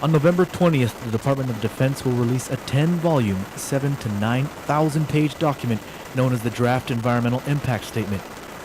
On November 20th, the Department of Defense will release a 10-volume, 7,000 to 9,000 page document known as the Draft Environmental Impact Statement.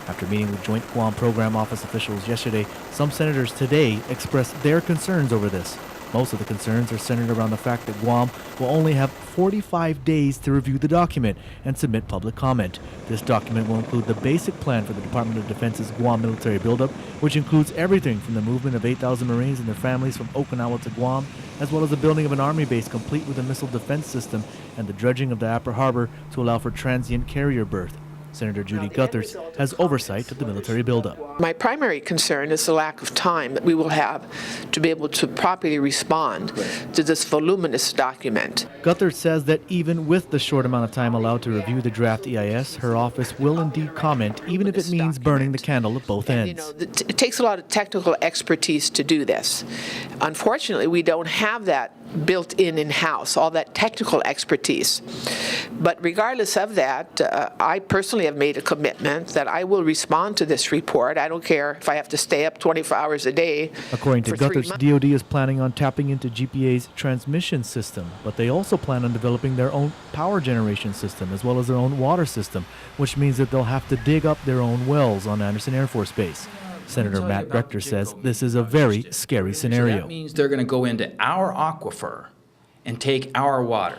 After meeting with Joint Guam Program Office officials yesterday, some senators today expressed their concerns over this. Most of the concerns are centered around the fact that Guam will only have 45 days to review the document and submit public comment. This document will include the basic plan for the Department of Defense's Guam military buildup, which includes everything from the movement of 8,000 Marines and their families from Okinawa to Guam, as well as the building of an Army base complete with a missile defense system and the dredging of the Upper Harbor to allow for transient carrier berth. Senator Judy Gunther has oversight of the military buildup. My primary concern is the lack of time that we will have to be able to properly respond to this voluminous document. Gunther says that even with the short amount of time allowed to review the draft EIS, her office will indeed comment, even if it means burning the candle at both ends. It takes a lot of technical expertise to do this. Unfortunately, we don't have that built in-house, all that technical expertise. But regardless of that, I personally have made a commitment that I will respond to this report. I don't care if I have to stay up 24 hours a day. According to Gunther's, DOD is planning on tapping into GPA's transmission system, but they also plan on developing their own power generation system as well as their own water system, which means that they'll have to dig up their own wells on Andersen Air Force Base. Senator Matt Rector says this is a very scary scenario. So that means they're going to go into our aquifer and take our water.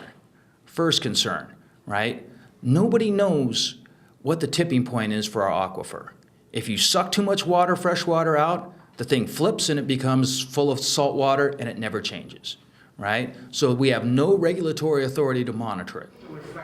First concern, right? Nobody knows what the tipping point is for our aquifer. If you suck too much water, fresh water out, the thing flips and it becomes full of salt water and it never changes, right? So we have no regulatory authority to monitor it.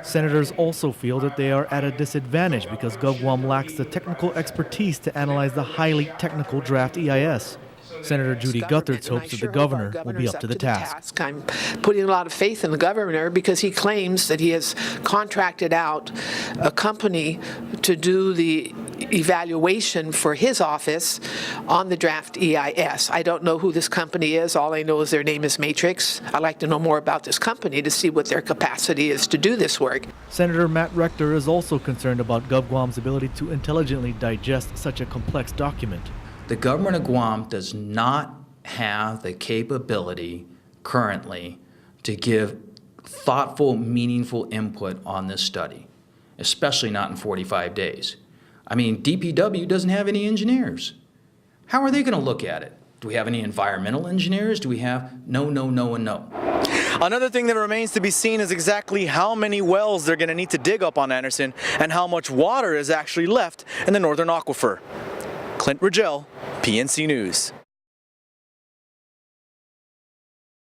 Senators also feel that they are at a disadvantage because GovGuam lacks the technical expertise to analyze the highly technical draft EIS. Senator Judy Gunther hopes that the governor will be up to the task. I'm putting a lot of faith in the governor because he claims that he has contracted out a company to do the evaluation for his office on the draft EIS. I don't know who this company is. All I know is their name is Matrix. I'd like to know more about this company to see what their capacity is to do this work. Senator Matt Rector is also concerned about GovGuam's ability to intelligently digest such a complex document. The government of Guam does not have the capability currently to give thoughtful, meaningful input on this study, especially not in 45 days. I mean, DPW doesn't have any engineers. How are they going to look at it? Do we have any environmental engineers? Do we have no, and no? Another thing that remains to be seen is exactly how many wells they're going to need to dig up on Andersen and how much water is actually left in the northern aquifer. Clint Rigel, PNC News.